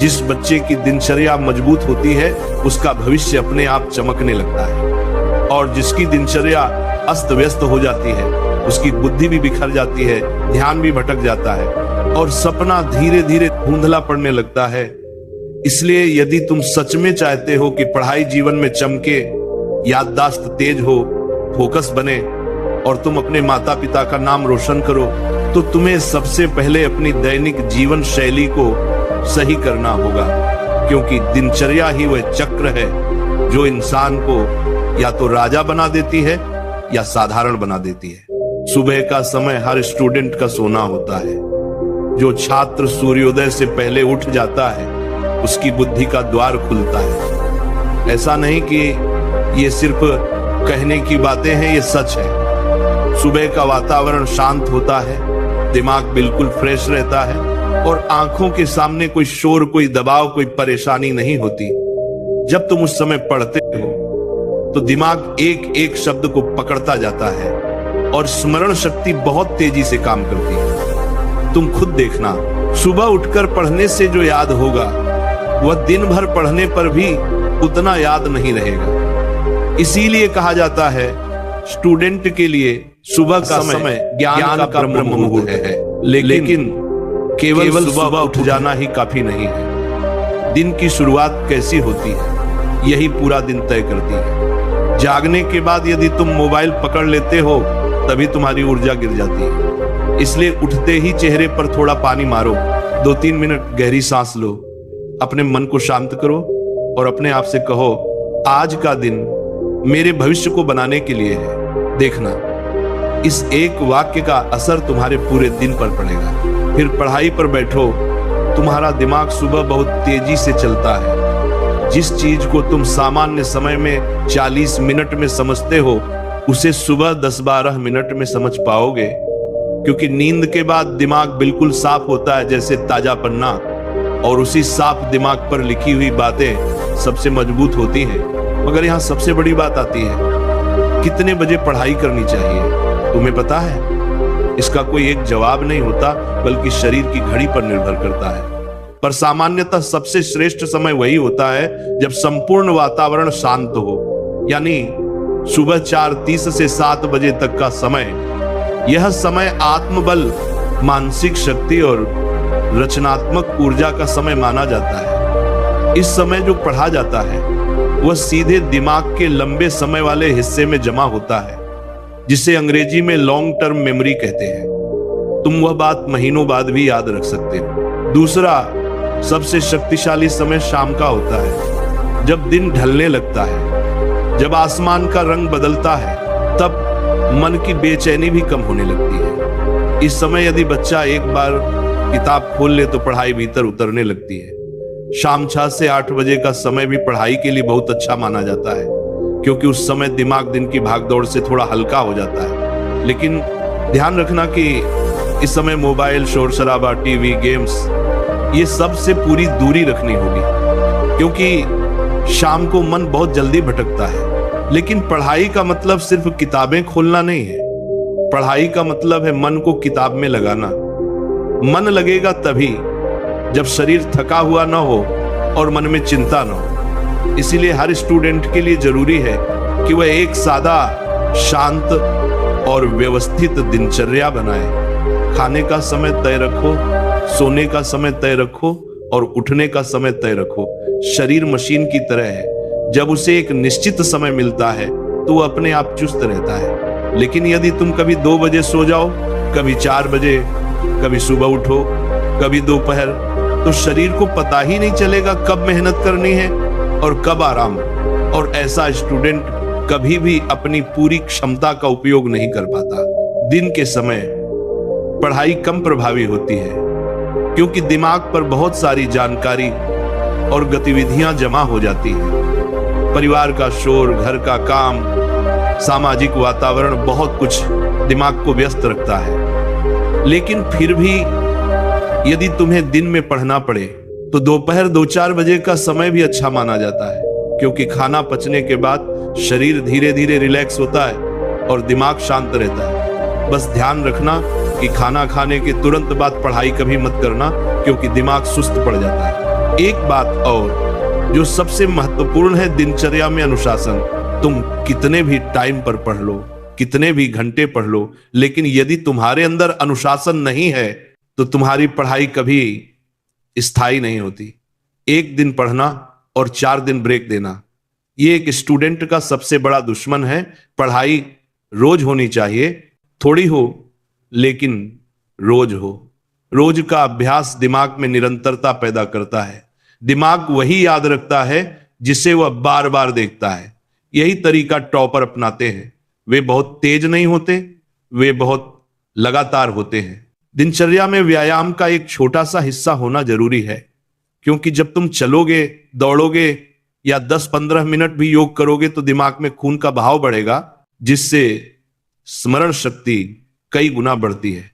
जिस बच्चे की दिनचर्या मजबूत होती है उसका भविष्य अपने आप चमकने लगता है, और जिसकी दिनचर्या अस्त व्यस्त हो जाती है उसकी बुद्धि भी बिखर जाती है, ध्यान भी भटक जाता है और सपना धीरे धीरे धुंधला पड़ने लगता है। इसलिए यदि तुम सच में चाहते हो कि पढ़ाई जीवन में चमके, याददाश्त तेज हो, फोकस बने और तुम अपने माता पिता का नाम रोशन करो, तो तुम्हें सबसे पहले अपनी दैनिक जीवन शैली को सही करना होगा, क्योंकि दिनचर्या ही वह चक्र है जो इंसान को या तो राजा बना देती है या साधारण बना देती है। सुबह का समय हर स्टूडेंट का सोना होता है। जो छात्र सूर्योदय से पहले उठ जाता है उसकी बुद्धि का द्वार खुलता है। ऐसा नहीं कि ये सिर्फ कहने की बातें हैं, ये सच है। सुबह का वातावरण शांत होता है, दिमाग बिल्कुल फ्रेश रहता है और आंखों के सामने कोई शोर, कोई दबाव, कोई परेशानी नहीं होती। जब तुम उस समय पढ़ते हो तो दिमाग एक एक शब्द को पकड़ता जाता है और स्मरण शक्ति बहुत तेजी से काम करती है। तुम खुद देखना, सुबह उठकर पढ़ने से जो याद होगा वह दिन भर पढ़ने पर भी उतना याद नहीं रहेगा। इसीलिए कहा जाता है स्टूडेंट के लिए सुबह का समय ज्ञान का ब्रह्म मुहूर्त है, लेकिन केवल सुबह उठ जाना ही काफी नहीं है। दिन की शुरुआत कैसी होती है यही पूरा दिन तय करती है। जागने के बाद यदि तुम मोबाइल पकड़ लेते हो तभी तुम्हारी ऊर्जा गिर जाती है। इसलिए उठते ही चेहरे पर थोड़ा पानी मारो, 2-3 मिनट गहरी सांस लो, अपने मन को शांत करो और अपने आप से कहो, आज का दिन मेरे भविष्य को बनाने के लिए है। देखना, इस एक वाक्य का असर तुम्हारे पूरे दिन पर पड़ेगा। फिर पढ़ाई पर बैठो। तुम्हारा दिमाग सुबह बहुत तेजी से चलता है। जिस चीज को तुम सामान्य समय में 40 मिनट में समझते हो उसे सुबह 10-12 मिनट में समझ पाओगे, क्योंकि नींद के बाद दिमाग बिल्कुल साफ होता है, जैसे ताजा पन्ना, और उसी साफ दिमाग पर लिखी हुई बातें सबसे मजबूत होती हैं। मगर यहाँ सबसे बड़ी बात आती है, कितने बजे पढ़ाई करनी चाहिए तुम्हें पता है? इसका कोई एक जवाब नहीं होता, बल्कि शरीर की घड़ी पर निर्भर करता है। पर सामान्यतः सबसे श्रेष्ठ समय वही होता है जब संपूर्ण वातावरण शांत हो, यानी सुबह 4:30 से 7 बजे तक का समय। यह समय आत्मबल, मानसिक शक्ति और रचनात्मक ऊर्जा का समय माना जाता है। इस समय जो पढ़ा जाता है वह सीधे दिमाग के लंबे समय वाले हिस्से में जमा होता है, जिसे अंग्रेजी में लॉन्ग टर्म मेमोरी कहते हैं। तुम वह बात महीनों बाद भी याद रख सकते हो। दूसरा सबसे शक्तिशाली समय शाम का होता है, जब दिन ढलने लगता है, जब आसमान का रंग बदलता है, तब मन की बेचैनी भी कम होने लगती है। इस समय यदि बच्चा एक बार किताब खोल ले तो पढ़ाई भीतर उतरने लगती है। शाम 6 से 8 बजे का समय भी पढ़ाई के लिए बहुत अच्छा माना जाता है, क्योंकि उस समय दिमाग दिन की भागदौड़ से थोड़ा हल्का हो जाता है। लेकिन ध्यान रखना कि इस समय मोबाइल, शोर शराबा, टीवी, गेम्स, ये सब से पूरी दूरी रखनी होगी, क्योंकि शाम को मन बहुत जल्दी भटकता है। लेकिन पढ़ाई का मतलब सिर्फ किताबें खोलना नहीं है। पढ़ाई का मतलब है मन को किताब में लगाना। मन लगेगा तभी जब शरीर थका हुआ ना हो और मन में चिंता ना हो। इसीलिए हर स्टूडेंट के लिए जरूरी है कि वह एक सादा, शांत और व्यवस्थित दिनचर्या बनाए। खाने का समय तय रखो, सोने का समय तय रखो और उठने का समय तय रखो। शरीर मशीन की तरह है, जब उसे एक निश्चित समय मिलता है तो वह अपने आप चुस्त रहता है। लेकिन यदि तुम कभी 2 बजे सो जाओ, कभी 4 बजे, कभी सुबह उठो, कभी दोपहर, तो शरीर को पता ही नहीं चलेगा कब मेहनत करनी है और कब आराम। और ऐसा स्टूडेंट कभी भी अपनी पूरी क्षमता का उपयोग नहीं कर पाता। दिन के समय पढ़ाई कम प्रभावी होती है, क्योंकि दिमाग पर बहुत सारी जानकारी और गतिविधियां जमा हो जाती हैं। परिवार का शोर, घर का काम, सामाजिक वातावरण, बहुत कुछ दिमाग को व्यस्त रखता है। लेकिन फिर भी यदि तुम्हें दिन में पढ़ना पड़े तो दोपहर 2-4 बजे का समय भी अच्छा माना जाता है, क्योंकि खाना पचने के बाद शरीर धीरे धीरे रिलैक्स होता है और दिमाग शांत रहता है। बस ध्यान रखना कि खाना खाने के तुरंत बाद पढ़ाई कभी मत करना, क्योंकि दिमाग सुस्त पड़ जाता है। एक बात और जो सबसे महत्वपूर्ण है दिनचर्या में अनुशासन। तुम कितने भी टाइम पर पढ़ लो, कितने भी घंटे पढ़ लो, लेकिन यदि तुम्हारे अंदर अनुशासन नहीं है तो तुम्हारी पढ़ाई कभी स्थायी नहीं होती। एक दिन पढ़ना और 4 दिन ब्रेक देना, ये एक स्टूडेंट का सबसे बड़ा दुश्मन है। पढ़ाई रोज होनी चाहिए, थोड़ी हो लेकिन रोज हो। रोज का अभ्यास दिमाग में निरंतरता पैदा करता है। दिमाग वही याद रखता है जिसे वह बार बार देखता है। यही तरीका टॉपर अपनाते हैं। वे बहुत तेज नहीं होते, वे बहुत लगातार होते हैं। दिनचर्या में व्यायाम का एक छोटा सा हिस्सा होना जरूरी है, क्योंकि जब तुम चलोगे, दौड़ोगे या 10-15 मिनट भी योग करोगे तो दिमाग में खून का बहाव बढ़ेगा, जिससे स्मरण शक्ति कई गुना बढ़ती है।